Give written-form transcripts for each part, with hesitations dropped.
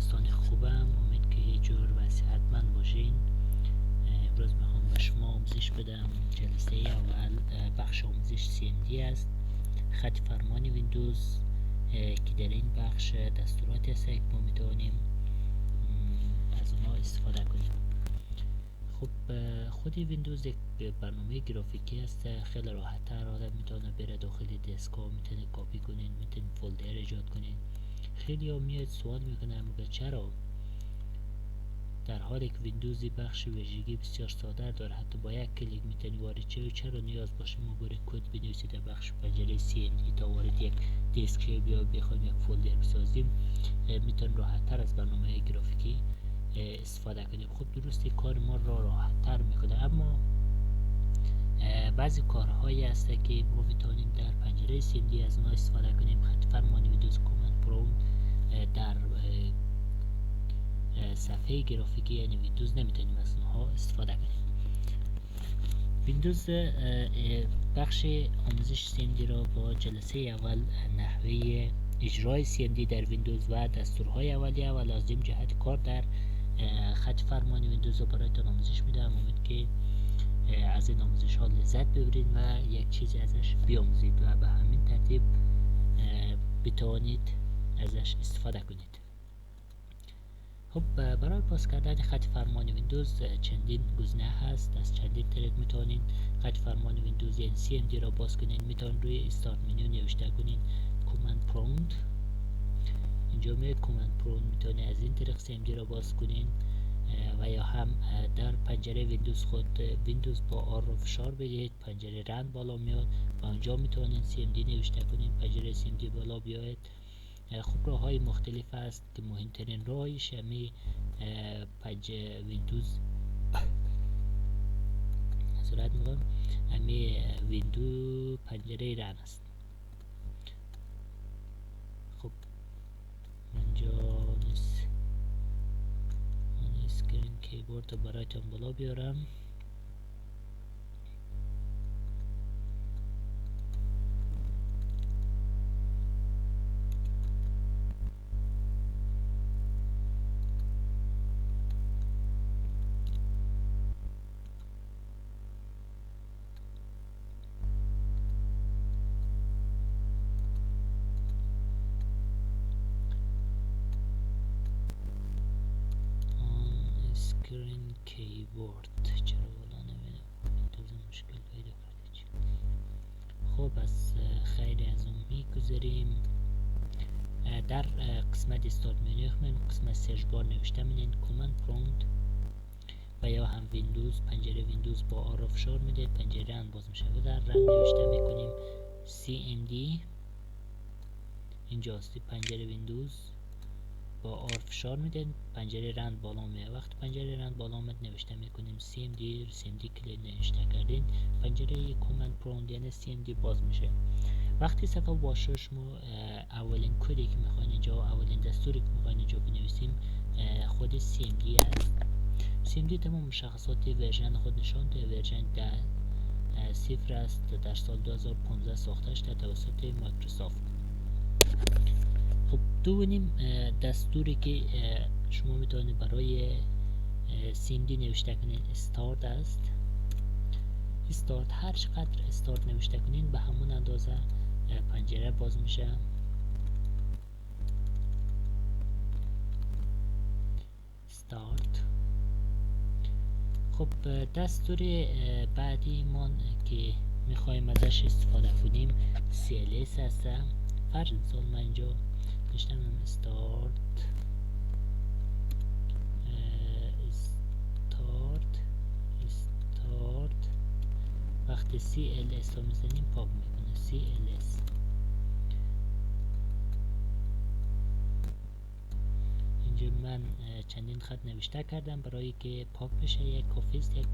دوستان خوبم، امید که یه جور و صحتمند باشین. امروز میخوام به شما آموزش بدم. جلسه اول بخش آموزش CMD است، خط فرمان ویندوز که در این بخش دستوراتی است که ما میتونیم از اونها استفاده کنیم. خب خود ویندوز یک برنامه گرافیکی است، خیلی راحت تر آدم میتونه بره داخل دسکا، میتونه کپی کنین، میتونه فولدر ایجاد کنین. خیلی ها میاد سوال میکنن میگه چرا در حالی که ویندوز بخش ویژگی بسیار ساده داره، حتی با یک کلیک میتونی وارد چه، چرا نیاز باشه ما برای کد بنویسید در بخش پنجره CMD تا وارد یک دیسک بیا بخوایم یک فولدر بسازیم، میتونیم راحت تر از برنامه گرافیکی استفاده کنیم. خب درسته کار ما را راحت تر میکنه، اما بعضی کارهایی هست که ما میتونیم در پنجره CMD از اونها استفاده کنیم. خط فرمان ویندوز کامند پرومپت در صفحه گرافیکی یعنی ویندوز نمیتونیم از اونها استفاده کنیم. ویندوز بخش آموزش CMD را با جلسه اول نحوه اجرای CMD در ویندوز و دستورهای اولیه و لازم جهت کار در خط فرمان ویندوز را برایتان آموزش میدم. امید که از این آموزش ها لذت ببرید و یک چیزی ازش بیاموزید و به همین ترتیب بتوانید ازش استفاده کنید. خب برای باز کردن خط فرمان ویندوز چندین گزینه هست. از چندین طریق میتونین خط فرمان ویندوز یعنی CMD را باز کنین. میتونین روی استارت منیو نوشته کنین کامند پرومپت. اینجا میاد کامند پرومپت، میتونین از این طریق CMD را باز کنین و یا هم در پنجره ویندوز خود ویندوز با آر رو فشار بدید، پنجره رند بالا میاد و اونجا میتونین CMD نوشته کنین، پنجره CMD بالا بیاید. خب راه های مختلف است که مهمترین راهش همه ویندوز صورت میگم همه ویندو پنجره رن است. خب اینجا من اسکرین کیبورد رو برایتان بالا بیارم. اسکرین کیبورد چرا بالا نمیره؟ ویندوز مشکل پیدا کرده. خب از خیلی از اون میگذاریم. در قسمت استارت منیو قسمت سرچ بار نوشته میدین کامند پرومپت و یا هم ویندوز، پنجره ویندوز با آر رو فشار میدید، پنجره رند باز میشه و در رند نوشته میکنیم CMD. اینجاست پنجره ویندوز با آر فشار میدید، پنجره رند بالا میاد. وقتی پنجره رند بالا آمد نوشته میکنیم CMD کلید نوشته کردین، پنجره کامند پرومپت یعنی CMD باز میشه. وقتی صفحه باشه شما اولین کدی که میخواین اینجا، اولین دستوری که میخواین اینجا بنویسیم خود CMD است. CMD تمام مشخصات ورژن خود نشان ده. ورژن 10.0 است، در سال 2015 ساخته شده توسط مایکروسافت. خب دومین دستوری که شما میتونید برای CMD نوشته کنین استارت است. استارت هر چقدر استارت نوشته کنین به همون اندازه پنجره باز میشه. استارت. خب دستور بعدی ما که میخوایم ازش استفاده کنیم CLS هست. فرض مثال من اینجا نوشتم استارت وقتی CLS رو میزنیم پاک میکنه CLS. اینجا من چندین خط نوشته کردم برای که پاک بشه. یک کافی است یک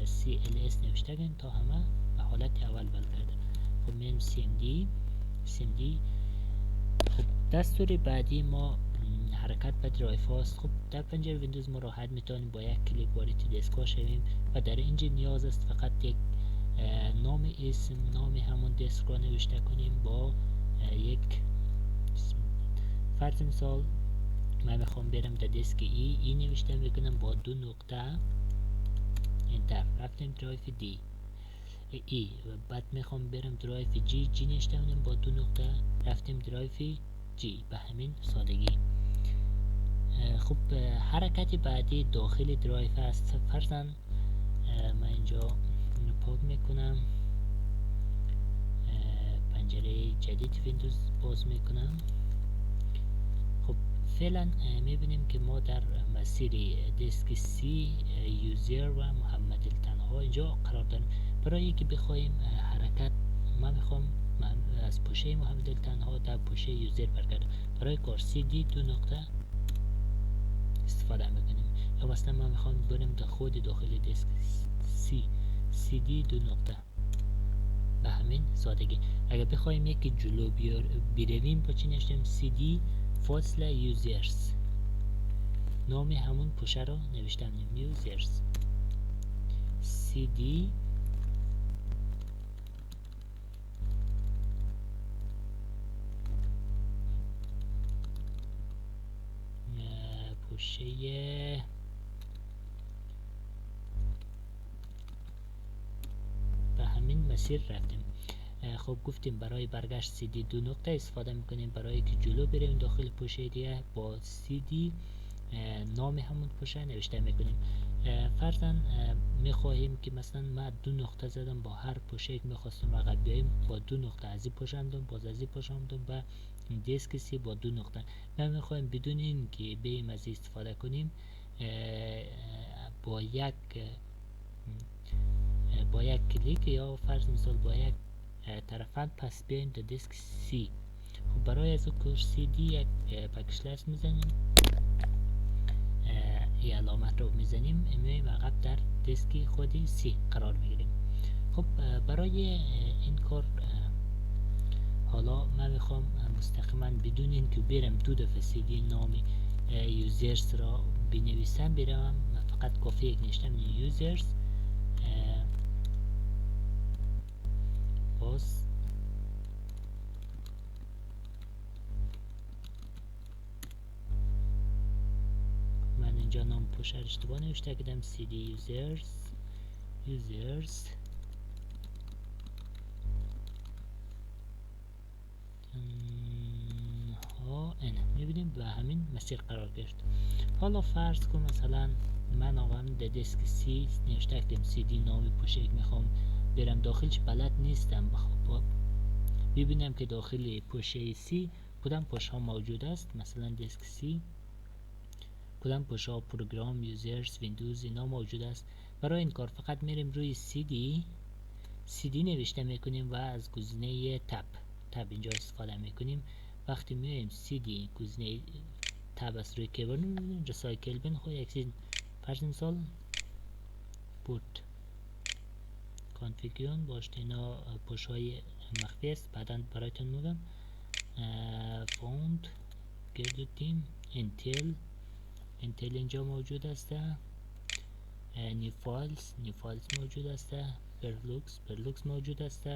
CLS نوشته کنیم تا همه به حالت اول برگرده. خب میریم CMD. خب دستور بعدی ما حرکت به درایف هاست. خب در پنجره ویندوز ما راحت میتونیم با یک کلیک وارد دسکا شویم و در اینجا نیاز است فقط یک نام همون دسک را نوشته کنیم با یک فرض مثال من میخوام برم در دسک ای نوشته میکنم با 2 نقطه انتر، رفتیم درایو دی ای. بعد میخوام برم درایو جی نوشته میکنم با 2 نقطه، رفتیم درایو جی. به همین سادگی. خب حرکت بعدی داخل درایو هست. فرضاً من اینجا اینو پاک میکنم، پنجره جدید ویندوز باز میکنم. خب فعلا میبینیم که ما در مسیر دسک سی یوزر و محمد التنها اینجا قرار داریم. برای که بخوایم حرکت، من میخوام از پوشه محمد التنها در پوشه یوزر برگردم. برای کار سی دی 2 نقطه استفاده میکنیم، یا مثلا من میخوام برم در خود داخل دسک سی دی 2 نقطه. به همین سادگی. اگر بخوایم یکی جلو بیرویم با چی نوشتیم؟ سی دی فاصله یوزرز، نام همون پوشه رو نوشتم یوزرز. سی دی پوشه به همین مسیر رفتیم. خب گفتیم برای برگشت سی دی 2 نقطه استفاده میکنیم. برای که جلو بریم داخل پوشه دیگه با سی دی نام همون پوشه نوشته میکنیم. فرضاً میخواهیم که مثلا من 2 نقطه زدم با هر پوشه که میخواستم عقب بیایم، با 2 نقطه از این پوشاندم، باز از این پوشاندم و دسک سی با 2 نقطه. ما میخوایم بدون این که بیم از استفاده کنیم با یک کلیک یا فرض مثال با یک طرفند پس بیایم در دسک سی. خب برای از کار سی دی یک بکسلش میزنیم، این علامت رو میزنیم، میایم عقب در دسک خودی سی قرار میگیریم. خب برای این کار حالا من میخوام مستقیما بدون این که برم 2 دفعه سی دی نام یوزرز را بنویسم برم، فقط کافی یک نوشتم یوزرز باز من اینجا نام پوشه اشتباه نوشته کردم سی دی یوزرز میبینیم به همین مسیر قرار گرفت. حالا فرض کن مثلا من آقام در دسک سی نوشته کردم سی دی نام پوشه که میخوام برم داخلش بلد نیستم. خب ببینم که داخل پوشه سی کدام پوشه ها موجود است. مثلا دسک سی کدام پوشه ها پروگرام یوزرز ویندوز اینا موجود است. برای این کار فقط میریم روی سی دی نوشته میکنیم و از گزینه تب اینجا استفاده میکنیم. وقتی میایم سی دی گزینه تب است روی کیبورد میبینیم ریسایکل بین خود یک چیز فرض مثال بوت کانفیگون باشد. اینا پوشه های مخفی است، بعدا برایتون میگم. فوند گردو تیم انتل اینجا موجود است. نیو فایلز موجود است. پرلوکس موجود است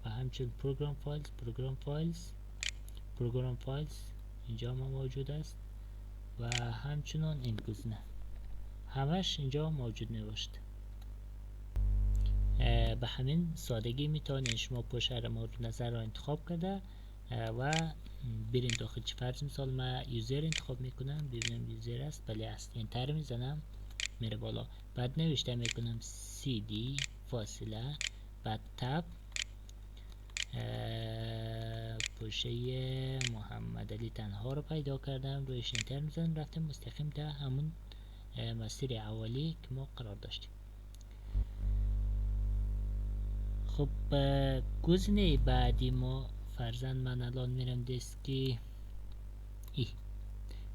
و همچنین پروگرام فایلز اینجا ما موجود است و همچنان این گزینه همش اینجا موجود نباشد. به همین سادگی میتونید شما پوشه را مورد نظر را انتخاب کرده و برین داخل. چه فرض مثال من یوزر انتخاب میکنم، ببینم یوزر است، بله است، انتر میزنم میره بالا. بعد نوشته میکنم سی دی فاصله بعد تب پوشه محمد علی تنها رو پیدا کردم، رویش انتر میزنم، رفتم مستقیم تا همون مسیر اولی که ما قرار داشتیم. خب گزینه بعدی ما فرضاً من الان میرم دسک ای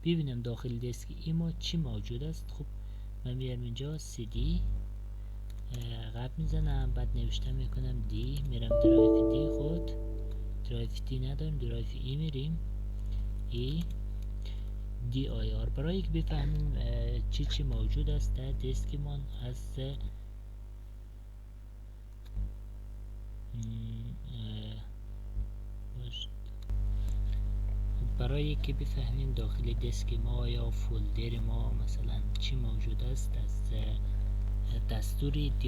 ببینم داخل دسک ای ما چی موجود است. خب من میرم اینجا سی دی قبل میزنم، بعد نوشته میکنم دی، میرم درایو دی خود درایو دی نداریم، درایو ای میریم ای دی آی آر برای که بفهمیم چی موجود است در دسک من. از برای که بفهمیم داخل دسک ما یا فولدر ما مثلا چی موجود است، از دستور dir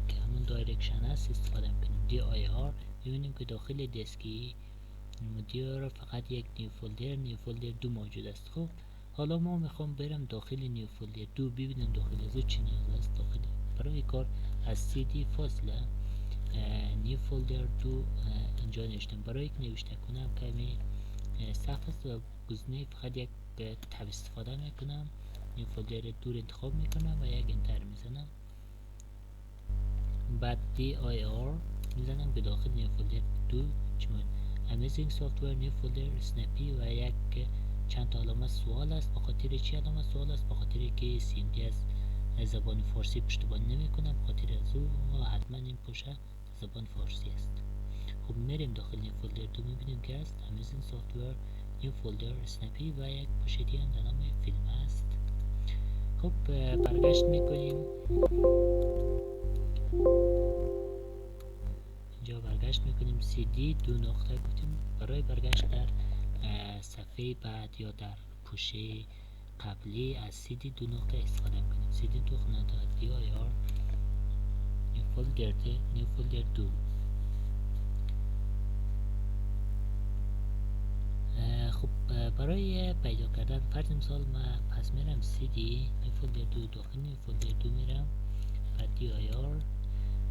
که همون دایرکشن است استفاده میکنیم. dir ببینیم که داخل دسکی مدیر فقط یک نیو فولدر 2 موجود است. خب حالا ما میخوام برم داخل نیو فولدر 2 ببینم داخل از چی نیاز است. داخل برای کار از cd فاصله نیو فولدر 2 اینجا نوشتم. برای که نوشته کنم کمی سخت است و گزینه فقط یک تب استفاده میکنم. نیو فولدر 2 انتخاب میکنم و یک انتر میزنم. بعد dir میزنم که داخل نیو فولدر 2 چمون Amazing Software نیو فولدر اسنپی و یک چند تا علامت سوال است. بخاطر چی علامت سوال است؟ بخاطر که CMD از زبان فارسی پشتیبانی نمیکنه، بخاطر از او حتما این پوشه زبان فارسی است. خب میریم داخل نیو فولدر 2 میبینیم که است Amazing Software نیو فولدر اسنپی و یک پوشه دیگه هم در نام فیلم است. خب برگشت میکنیم، اینجا برگشت میکنیم cd 2 نقطه گفتیم برای برگشت در صفحه بعد یا در پوشه قبلی از cd 2 نقطه استفاده میکنیم. cd 2 نقطه dir نیو فولدر 2. خب برای پیدا کردن فرض مثال من پس میرم cd نیو فولدر 2 داخل نیو فولدر 2 میرم و dir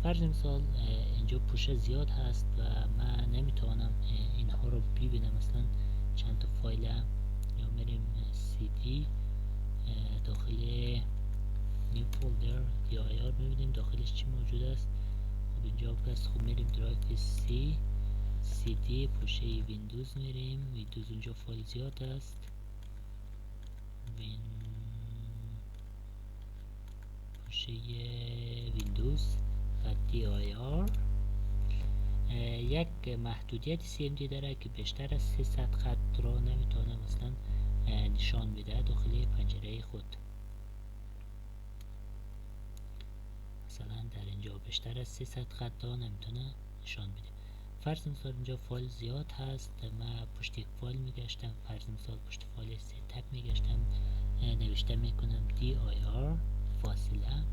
فرض مثال اینجا پوشه زیاد هست و من نمیتوانم اینها رو ببینم، مثلا چند تا فایل یا میریم cd داخل نیو فولدر dir ببینیم داخلش چی موجود است. خب اینجا پس خب میریم درایو cd پوشه ویندوز میریم. ویندوز اونجا فایل زیاد است. پوشه ویندوز و dir یک محدودیت CMD داره که بیشتر از 300 خط را نمیتونه مثلا نشان بده داخل پنجره خود. مثلا در اینجا بیشتر از 300 خط را نمیتونه نشان بده. فرض مثال اینجا فایل زیاد هست، من پشت یک فایل میگشتم، فرض مثال پشت فایل ستاپ میگشتم، نوشته میکنم dir فاصله.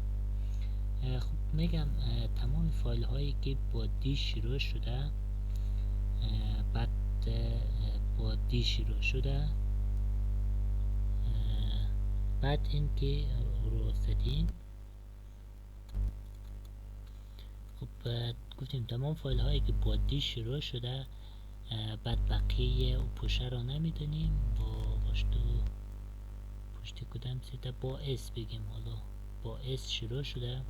خب میگم تمام فایل هایی که با دی شروع شده، بعد با دی شروع شده، بعد اینکه رو زدیم. خب گفتیم تمام فایل هایی که با دی شروع شده، بعد بقیه و پوشه را نمیدونیم با پشت کدام سیتا با اس بگیم. حالا با اس شروع شده،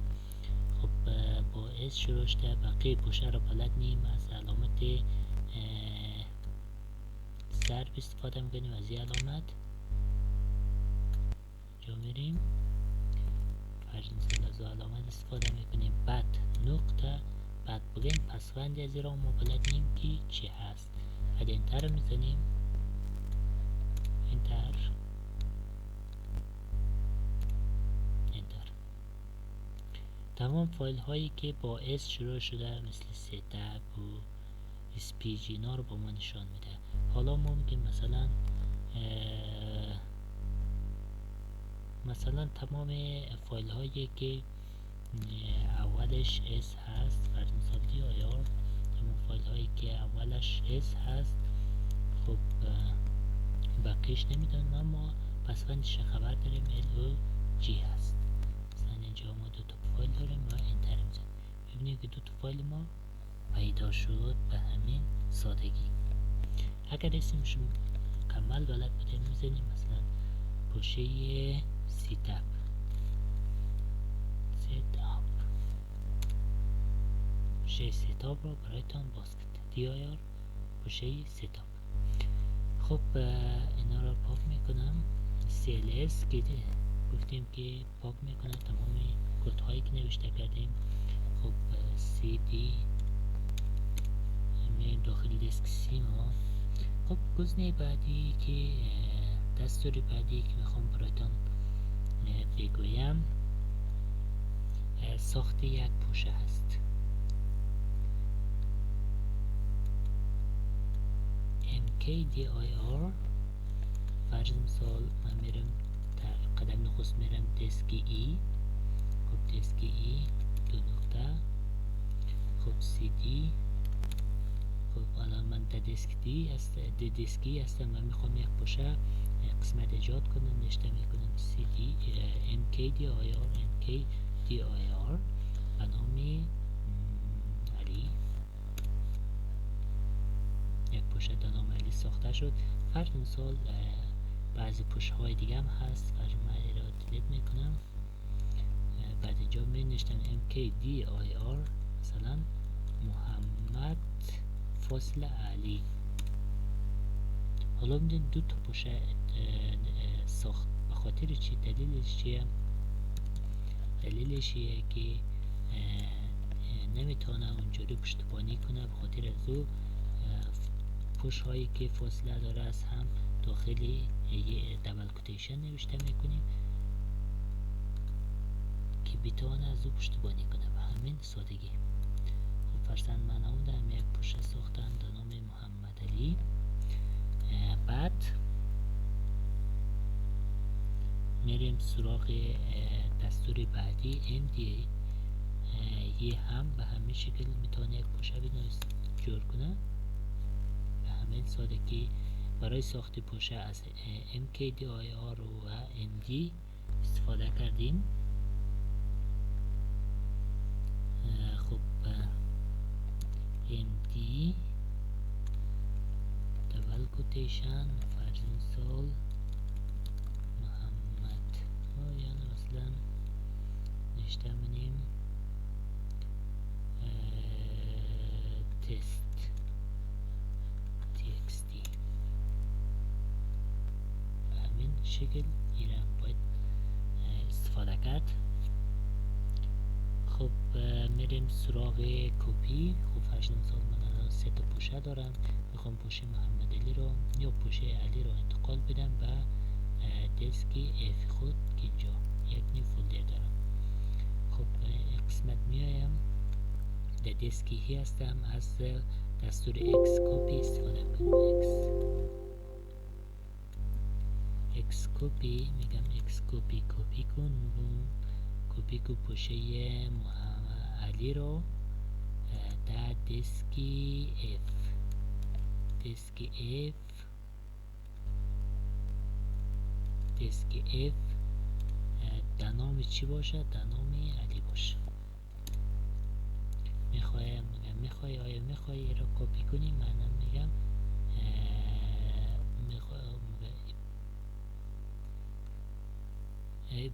خب با اس شروع شده، بقیه پوشه را بلد نیم، از علامت ضرب استفاده میکنیم. از این علامت جا میریم، فرض مثال از علامت استفاده میکنیم، بعد نقطه، بعد بگیم پسوند از را ما بلد نیم که چی هست. بعد انتر میزنیم، انتر تمام فایل هایی که با اس شروع شده مثل ستاپ و اسپیج اینا رو با ما نشان میده. حالا ما میگیم مثلا تمام فایل هایی که اولش اس هست، فرض مثال dir تمام فایل هایی که اولش اس هست، خب بقیش نمیدونم، اما پسوندش خبر داریم LOG هست. مثلا اینجا ما دو تا فایل داریم و انتر میزنیم، ببینیم که دو تا فایل ما پیدا شد به همین سادگی. اگر اسمش مکمل بلد بودیم میزنیم مثلا پوشه ستاپ پوشه ستاپ رو برایتان باز کرد، dir پوشه ستاپ. خب اینا رو پاک میکنم. CLS که گفتیم که پاک میکنه تمام کد هایی که نوشته کردیم. خب CD همین داخل دیسک سی ما. خب گزینه بعدی که دستور بعدی که میخوام برایتان بگویم ساخت یک پوشه هست. mkdir فرض مثال من میرم در قدم نخست میرم دسک ای. خب دسک ای 2 نقطه. خب سی دی. خب الان من در دسک ای هستم و میخوام یک پوشه قسمت ایجاد کنم. نشته میکنم سی دی MKDIR به نام علی. یک پوشه به نام علی ساخته شد. فرض مثال بعضی پوشه های دیگه هم هست. فرض من را دیلیت میکنم. بعد اینجا می نوشتم MKDIR مثلا محمد فاصله علی. حالا میدین دو تا پوشه ساخت. به خاطر چی؟ دلیلش چیه؟ دلیلش اینه که نمیتونه اونجوری پشتیبانی کنه. به خاطر از او پوش هایی که فاصله داره از هم داخلی یه دبل کوتیشن نوشته میکنیم که بتونه از او پشتیبانی کنه. به همین سادگی. خب فرسند من اومدم یک پوش ساختم به نام محمد علی. بعد میریم سراغ دستور بعدی MDA. یه هم به همین شکل میتونه یک پوشه جور کنه. به همین سادگی برای ساخت پوشه از MKDIR و MD استفاده کردیم. خب MD دبل کوتیشن فرض مثال محمد یعنی مثلا نشته منیم تست TXT. به همین شکل ایران باید استفاده کرد. خب میریم سراغ کپی. خب فرض مثال من الان 3 تا پوشه دارم. میخوام پوشه محمد علی رو یا پوشه علی رو انتقال بدم به دسک اف خود که اینجا یک نی فولدر دارم. خب قسمت میایم در دسک هی هستم. از دستور اکس کپی استفاده کنم. اکس کپی میگم اکس کپی کن کپی کو پوشه محمد علی رو در دسک اف در نام چی باشه؟ در نام علی باشه. میخوای را کپی کنی؟ منم میگم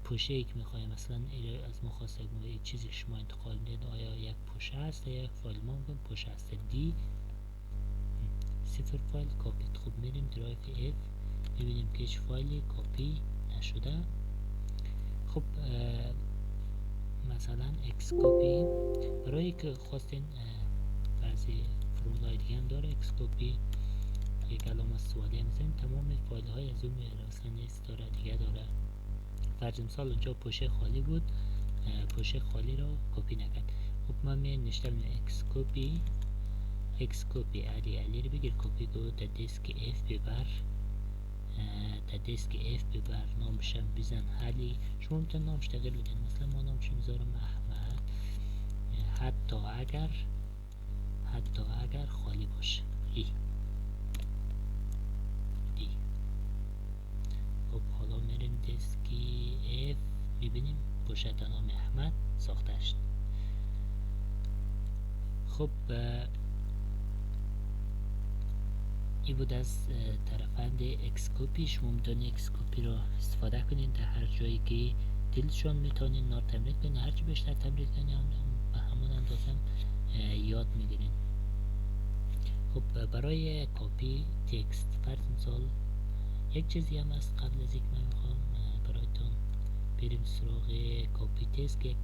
پوشه ای که میخوایم مثلا از مخواستگی چیزی شما انتقال میدید. آیا یک پوشه هست یا یک فایل؟ ما میگم پوشه هست. دی 0 فایل کپی. خب میریم درایو اف میبینیم که هیچ فایلی کپی نشده. خب مثلا اکس کپی برای که خواستین بعضی فرمولای دیگه هم داره. اکس کپی یک علامت سوالی هم میزنیم. تمام فایل های از اون میاره. مثلا نیست داره دیگه داره. فرض مثال اونجا پوشه خالی بود. پوشه خالی رو کپی نکرد. خب من نوشتم اکس کپی علی رو بگیر کپی کو در دسک اف ببر. در دسک اف ببر نامشم بزن علی. شما میتونید نامش تغییر بدین. مثلا ما نامش میذارم احمد حتی اگر خالی باشه. خب حالا میریم دسک اف میبینیم پوشه به نام احمد ساخته شد. خب این بود از طرفند اکس کپی. شما میتونید اکس کپی رو استفاده کنید در هر جایی که دلشون میتونید نار تمرین کنید. هرچی بیشتر تمرین کنید به همون اندازه یاد میگیرین. خب برای کپی تکست فرض مثال یک چیزی هم از قبل از اینکه من میخوام برایتون بریم سراغ کپی تسک. یک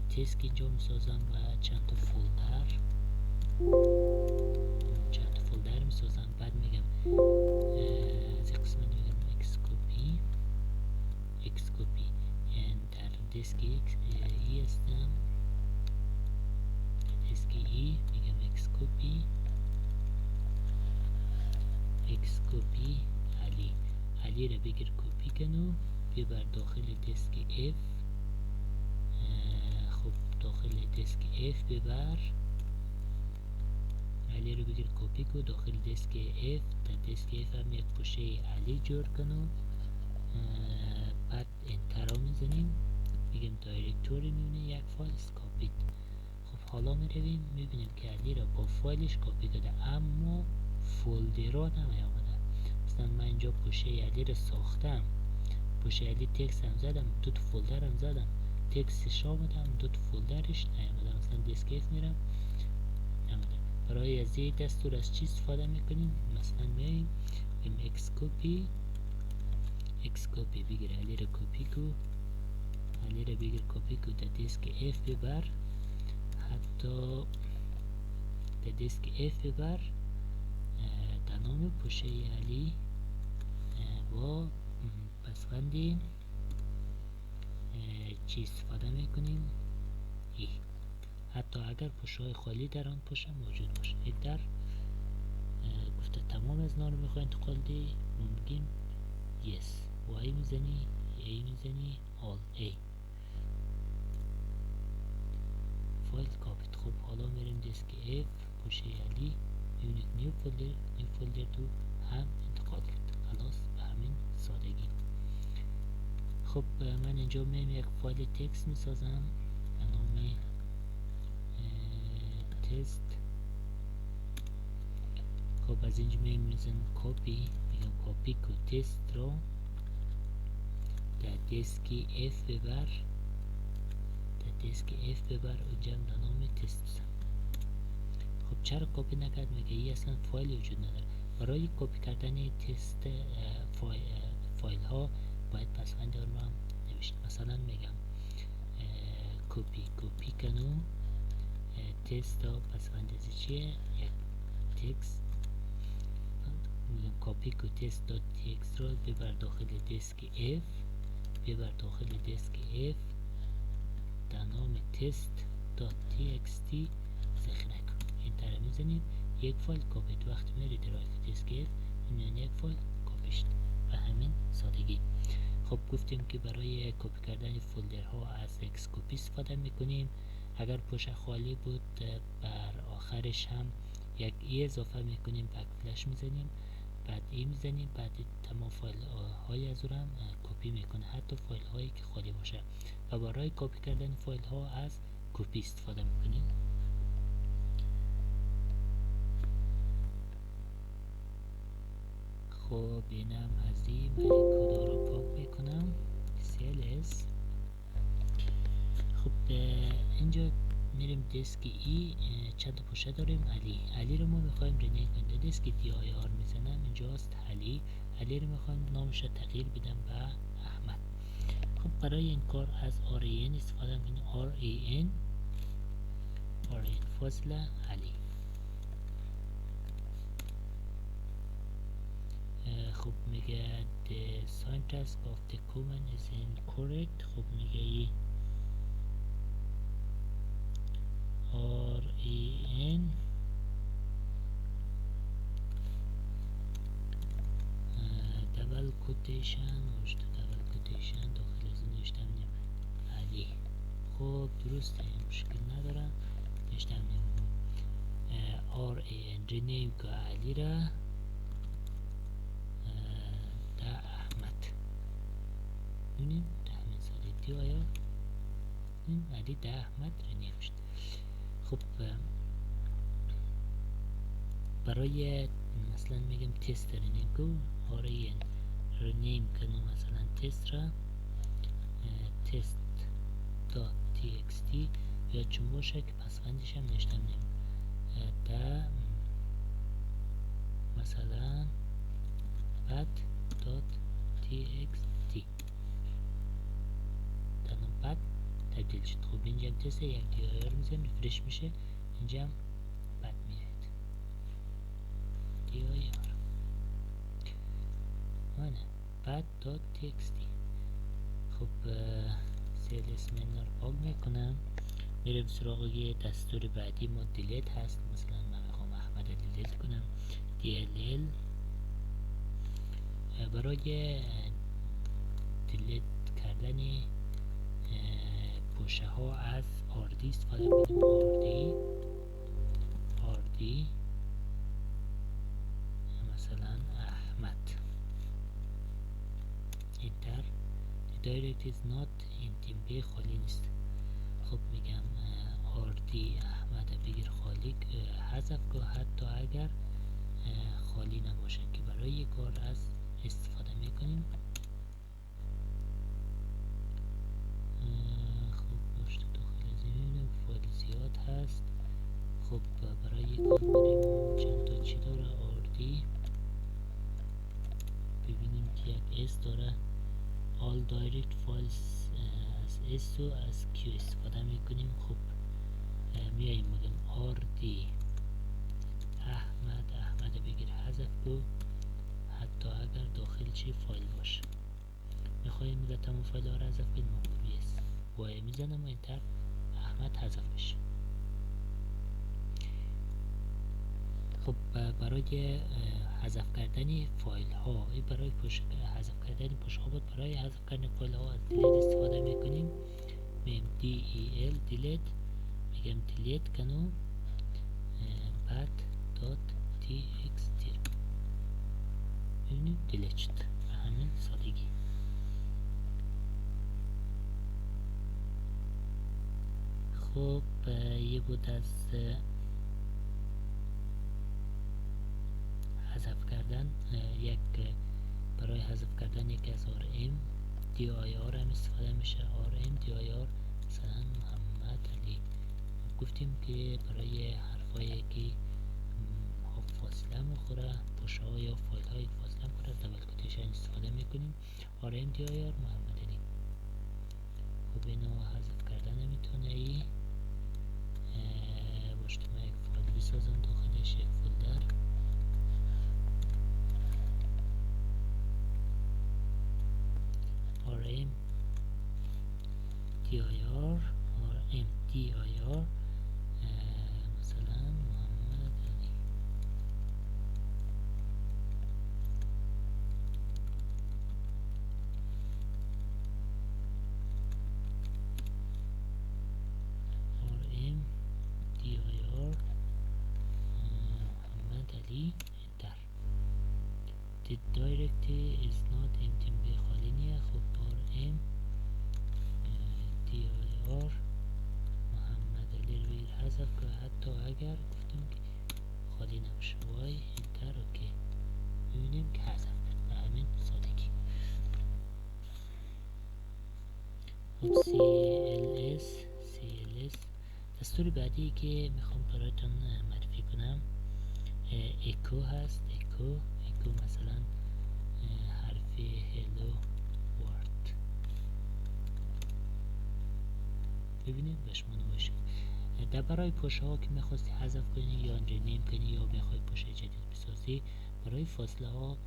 تسک اینجا میسازم و چند تا فولدر میسازم. بعد میگم از این قسمت میگم اکس کپی در دسک ای هستم. دسک ای میگم اکس کپی علی. علی رو بگیر کپی کن و ببر داخل دسک F. خب داخل دسک F ببر علی رو بگیر کپی کن داخل دسک F. در دسک F هم یک پوشه علی جور کن و بعد انتر رو میزنیم، میگیم دایرکتوری میبینیم یک فایل کاپید. خب حالا میرویم میبینیم که علی را با فایلش کپی کرده اما فولدر را نمیامده. مثلا من اینجا پوشه علی را ساختم، پوشه علی تکست هم زدم، دو تا فولدر هم زدم، تکستش آمدم، دو تا فولدرش نیامده. مثلا دیسک اف میرم نمیده. برای از این دستور از چی استفاده میکنیم؟ مثلا میایم اکس کپی بگیر علی را کپی کو، علی را بگیر کپی کو در دیسک اف ببر، حتی در دیسک اف ببر در نام پوشه علی با پسوند چی استفاده میکنیم؟ ای. حتی اگر پوشه های خالی در آن پوشه موجود باشه. در گفته تمام از اینا رو میخوای انتقال دی، ممکن یس وای میزنی، ای میزنی، آل ای فایل کاپیت. خب حالا میریم دیسک اف پوشه علی میبینید نیو فولدر تو هم انتقال کرد. خلاص به همین سادگی. خب من اینجا میم یک فایل تکست میسازم به نام تست. خب از اینجا میم میزنم کپی، میگم کپی کو تست رو در دیسک اف ببر، در دیسک اف ببر اونجا هم به نام تست بزن. خب چرا کپی نکرد؟ میگه این اصلا فایل وجود نداره. برای کپی کردن تست فایل ها باید پسوند آن رو هم نوشت. مثلا میگم کپی کنو تست ها، پسوند از چیه؟ یک تکست. میگم کپی کو تست دات تکست رو ببر داخل دیسک اف، ببر داخل دیسک اف در نام تست دات تکستی ذخیره کن. انتر میزنیم یک فایل کپی. وقتی میری درایو دیسک اف این یک فایل کپیش به همین سادگی. خب گفتیم که برای کپی کردن فولدرها از اکس کپی استفاده میکنیم. اگر پوشه خالی بود بر آخرش هم یک ای اضافه میکنیم، بک فلش میزنیم، بعد ای میزنیم، بعد تمام فایل های از هم کپی میکنه، حتی فایل هایی که خالی باشه. و برای کپی کردن فایل ها از کپی استفاده میکنیم. خب اینم از این من کدا رو پاک میکنم CLS. خب اینجا میریم دیسک ای چند تا پوشه داریم. علی رو ما میخوایم رینیم کنیم. دیسک دی آی آر میزنم اینجاست علی رو میخوایم نامش رو تغییر بدم به احمد. خب برای این کار از RAN استفاده میکنیم. RAN فاصله علی. خب میگه the syntax of the command is incorrect. خب میگه RAN double quotation مشت double quotation داخل از نوشتم علی. خب درسته مشکل ندارم نوشتم RAN rename که علی را ده احمد. ببینیم ده همین سالیتی آیا این علی ده احمد رنیم شد. خب برای مثلا میگم تست رنیم کو RAN رنیم کنم مثلا تست را تست دات txt یا چون باشه که پسوندش هم نشتم نیم ده مثلا بد دات txt تنم بد تبدیل شد. خب اینجا هم تست یک دیایر میزنیم ریفرش میشه، اینجا هم بد میاد دیایر مانه بد دات txt. خب CLS من رو پاک میکنم، میرم سراغ یه دستور بعدی ما دیلیت هست. مثلا من میخوام احمد دیلیت کنم DLL برای دیلیت کردن پوشه ها از آردی استفاده کنیم. آردی مثلا احمد. اینتر. The direct is not empty. B خالی نیست. خب میگم آردی احمد بگیر خالی حذف که حتی اگر خالی نباشه که برای یک کار از استفاده میکنیم. خب پشت داخل زمین فایل زیاد هست. خب برای یک کار بریم چند تا چی داره. آردی ببینیم که یک اس داره. all direct files از اس و از کیو استفاده میکنیم. خب میاییم میگم آردی احمد بگیر حذف کو حتی اگر داخل چی فایل باشه. میخوایم میگه تمام فایل ها رو حذف کنیم. اس وای میزنم و انتر احمد حذف بشه. خب برای حذف کردن فایل ها برای حذف کردن پوش ها بود. برای حذف کردن فایل ها از دیلیت استفاده میکنیم. میگم del delete میگم delete کنو path.txt ببینید delete شد به همین سادگی. خب یه بود از حذف کردن برای حذف کردن یک از RM dir هم استفاده میشه. RM dir مثلا محمد علی. گفتیم که برای حرفایی که فاصله میخوره پوشه ها یا فایل های فاصله میخوره از دبل کوتیشن استفاده میکنیم. RM dir محمد علی. خب اینو حذف کردن میتونه باشه. من یک فایل بسازم داخلش یک فولدر. RM dir مثلا محمد علی. RM dir محمد علی. انتر. The directory is not empty. به خالی نیه. خب RM dir محمد علی رو بگیر حذف که حتی اگر گفتیم که خالی نباشه. وای انتر. اوکی ببینیم که حذف به همین سادگی. خب CLS دستور بعدی که میخوام برایتون معرفی کنم اکو هست. اکو مثلا حرف هلو ورد ببینید به شما نمایش در برای پوشه ها که میخواستی حذف کنی یا رنیم کنی یا بخوای پوشه جدید بسازی. برای فاصله ها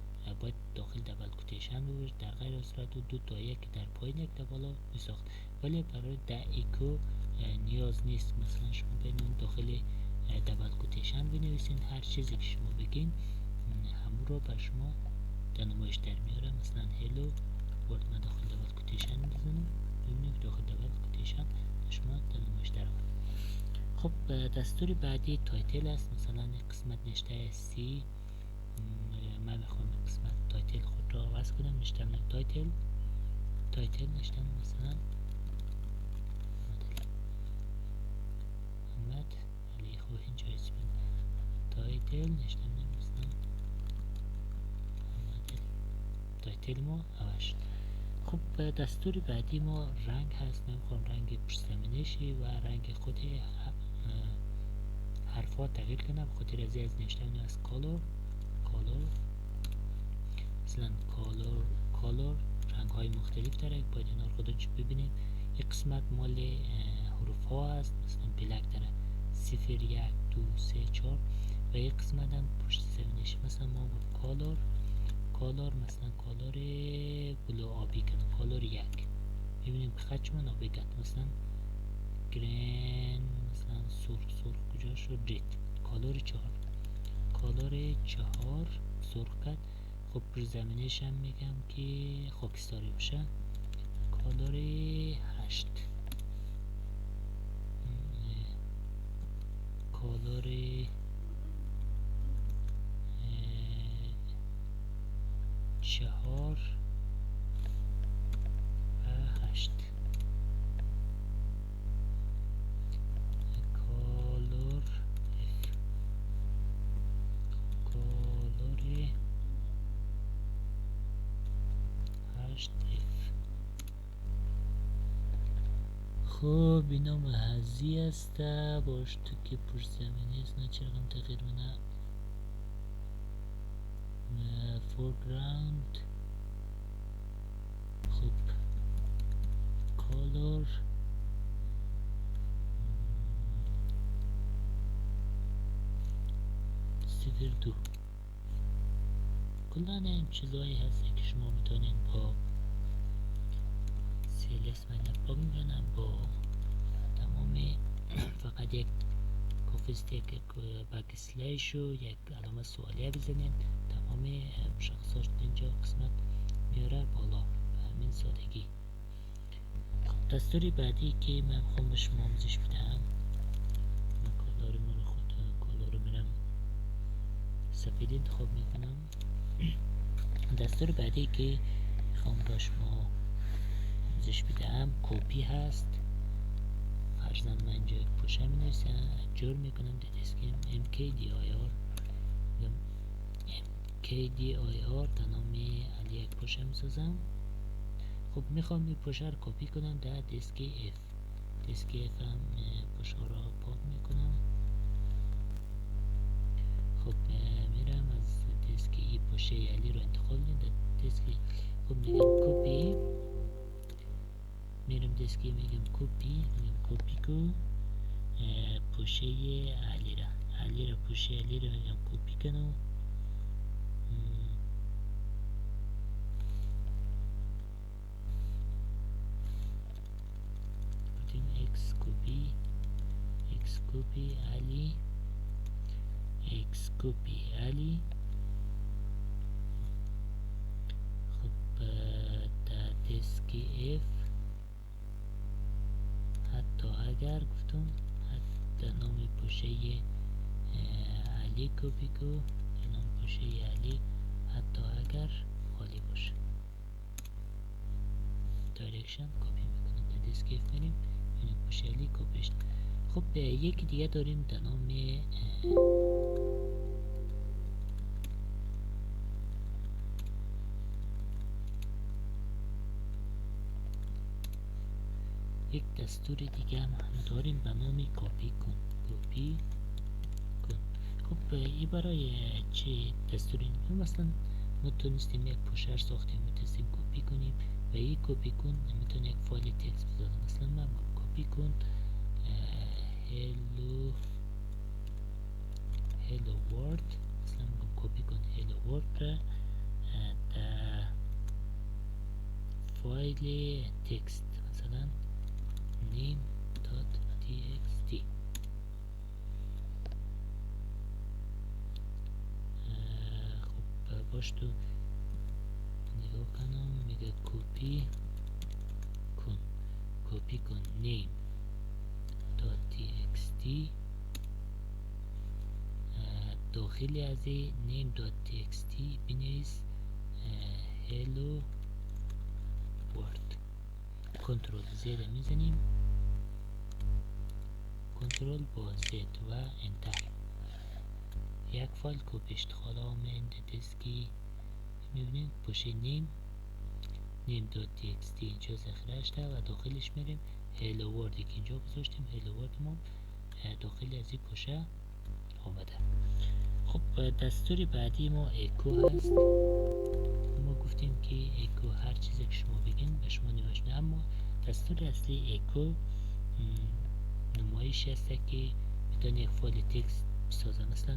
باید داخل دبل کوتیشن بوش. در غیر صورت دو تا یک در پایین یک در بالا میساخت. ولی برای در اکو نیاز نیست. مثلا شما بینون داخل دبل کوتیشن بنویسین. هر چیزی که شما بگین همون رو بر شما در نمایش در میاره. مثلا هلو ورد من داخل دبل کوتیشن میزنم. ببینید داخل دبل کوتیشن شما در نمایش در آمد. خب دستور بعدی تایتل است. مثلا قسمت نشته سی من میخوام قسمت تایتل خود را عوض کنم. نشتم تایتل نشتم مثلا محمد علی. خب اینجا اسم تایتل نشتم مثلا محمد علی. تایتل ما عوض شد. خب دستور بعدی ما رنگ هست. من میخوام رنگ پشت زمینش و رنگ خود حرفات تغییر کنم. بخاطر از نوشتن از کالور مثلا کالور رنگ های مختلف داره. باید اینا رو خودش ببینیم. یک قسمت مال حروف ها هست. مثلا بلک داره 0 1 2 3 4 و یک قسمت هم پشت زمینش مثلا ما با کالور مثلا کالور بلو آبی کنم. کالور 1 ببینیم که خط چون آبی کرد. مثلا گرین مثلا سرخ کجا شد؟ رید. کالور 4 سرخ کرد. خب پر زمینش هم میگم که خاکستری باشه. کالر 8 کالر 4 و 8 کالر کالر 8 خب اینا محضی است باش تو که پشت زمینی است. نه چرا تغییر منه فورگراوند. خب کالر صفر دو. کلان این چیزایی هست که شما میتونین با سیلس من با میگنم با تمام فقط یک کافیستیک بک سلیش و یک علامه سوالیه بزنین تمام مشخصات اینجا قسمت میاره بالا به همین سادگی. دستوری بعدی که من خواهم به شما آموزش بدم، من کالر رو خود کالر رو میرم سفید انتخاب میکنم. دستور بعدی که خواهم به شما آموزش بدم کپی هست. فرضاً من اینجا یک پوشه می نویسم جور میکنم در اسکیم mkdir در نام علی یک پوشه می سازم. خب میخوام این پوشه رو کپی کنم در دیسک F. دیسک F هم پوشه را پاک میکنم. خب میرم از دیسک ای پوشه علی رو انتخاب میدم دیسک. خب میگم کپی، میرم دیسکی میگم کپی، میگم کپی کن پوشه علی را پوشه علی را میگم کپی کنم. بودیم اکس کپی علی اکس کپی علی. خب در دیسکی اف حتی اگر گفتم حتی نام پوشه علی کپی کو نام پوشه علی حتی اگر خالی باشه دایرکشن کپی میکنم در دیسک اف میریم این پوشه علی کپیش. خب یکی دیگه داریم در نام یک دستور دیگه هم داریم به نام کپی کن. خب این برای چه دستوری؟ مثلا ما تونستیم یک پوشر ساختیم میتونستیم کپی کنیم و یک کپی کن میتونه یک فایل تکست بذاره. مثلا من کپی کن hello world، مثلا کپی کن hello world را در فایل تکست مثلا name.txt. خب باش تو نگاه کنم میگه کپی کن name.txt داخلی از name.txt بنویس hello world. کنترل زد میزنیم، کنترل با زد و انتر یک فایل کپی شد. حالا من دیسکی میبینیم پوشه name.txt اینجا ذخیره شده و داخلش میریم hello world که اینجا گذاشتیم hello world ما داخل از این پوشه آمده. خب دستور بعدی ما اکو هست. ما گفتیم که اکو هر چیزی که شما بگین به شما نمایش میده، اما دستور اصلی اکو نمایشی هست که میتونه یک فایل تکست بسازه. مثلا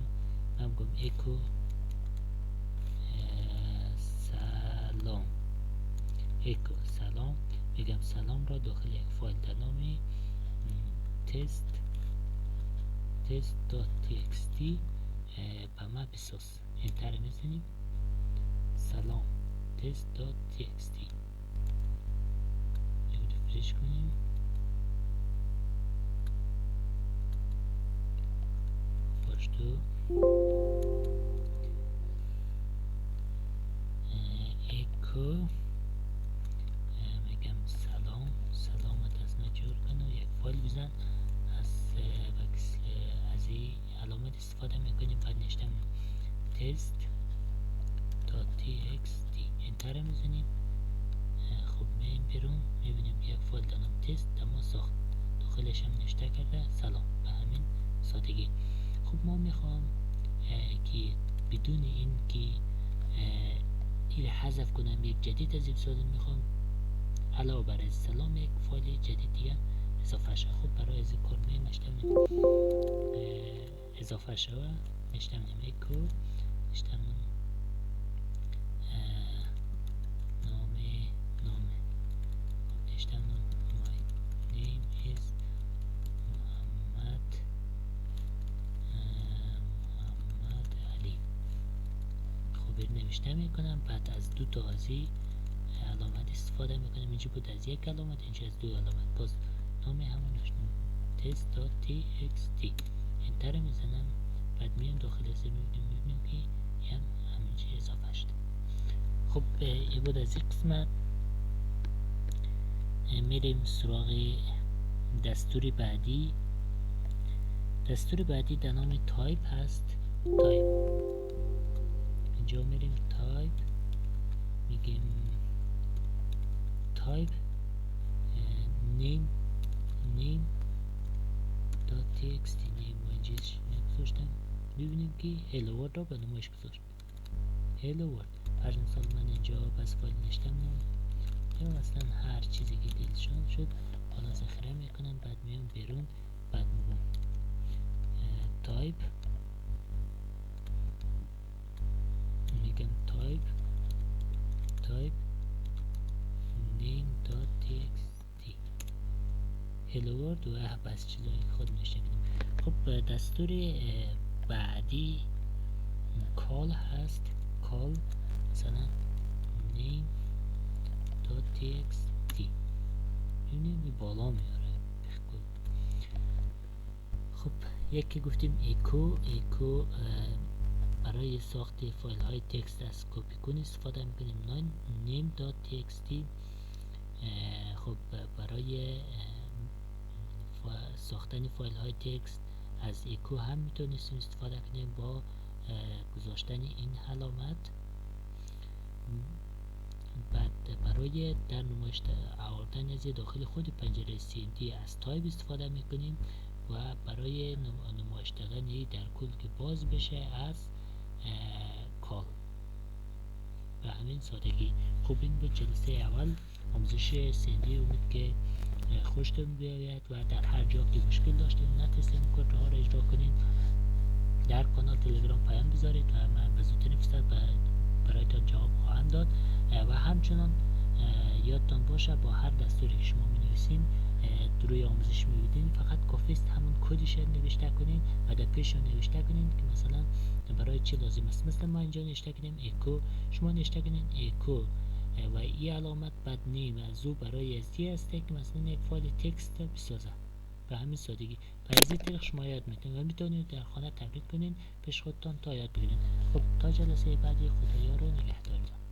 من میگم اکو سلام، اکو سلام، میگم سلام را داخل یک فایل در نام test.txt به ما بساز. انتر میزنیم سلام test.txt ریفرش کنیم. پاشتو اکو میگم سلامت از نجور کن و یک فایل بزن. از این علامت استفاده میکنیم. بعد نوشتم test.txt انتر میزنیم. خب میایم بیرون میبینیم یک فایل دارم تست ما ساخت، داخلش هم نوشته کرده سلام. به همین سادگی. خب ما میخوام که بدون این که این حذف کنم یک جدید از این سال میخوام علاوه بر سلام یک فایل جدید دیگه اضافه شد. خب برای از کار میایم نوشتم اضافه شد، نوشتم اکو، نوشتم نام نوشتم my name is محمد علی. خب نوشته میکنم. بعد از دو تا از علامت استفاده میکنم. اینجا بود از یک علامت، اینجا از دو علامت. باز نام همون test.txt انتر میزنم. بعد میام داخل از میبینیم که همینجا اضافه شد. خب این بود از این قسمت. میریم سراغ دستور بعدی. دستور بعدی در نام تایپ هست. تایپ اینجا میریم تایپ، میگیم تایپ name.txt name و اینجا گذاشتم. ببینیم که hello world را به نمایش گذاشت. hello world. هر مثال من اینجا بس فایل نوشتم یا مثلا هر چیزی که دلشان شد حالا ذخیره میکنم. بعد میام بیرون. بعد میگم تایپ، میگم تایپ name.txt hello world و بس چیزایی خود نوشته کنیم. خب دستور بعدی کال هست. کال مثلا name.txt ببینیم بالا میاره. خب یکی گفتیم اکو برای ساخت فایل های تکست از کپی کن استفاده میکنیم. name.txt خب برای ساختن فایل های تکست از اکو هم میتونستیم استفاده کنیم با گذاشتن این علامت. بعد برای در نمایش آوردن از داخل خود پنجره CMD از تایپ استفاده میکنیم و برای نمایش دادن در کل که باز بشه از کال. به همین سادگی. خب این بود جلسه اول آموزش CMD. امید که خوشتون بیاید و در هر جا که مشکل داشتین نتونستین کدها را اجرا کنین در کانال تلگرام پیام بذارید و من به زودترین فرصت برایتان جواب خواهم داد. و همچنان یادتان باشه با هر دستوری که شما می‌نویسین روی آموزش می‌بینید فقط کافی است همون کدش نوشته کنین و در پیش نوشته کنین که مثلا برای چی لازم است. مثلا ما اینجا نوشته کنیم اکو، شما نوشته کنین اکو و این علامت بعد نیم از او برای ازدی است که مثلا یک فایل تکست بسازه. به همین سادگی. و از این طریق شما یاد میتونید و میتونید در خانه تمرین کنین پیش خودتان تا یاد بگیرید. خب تا جلسه بعدی خدایا رو نگهدارتان.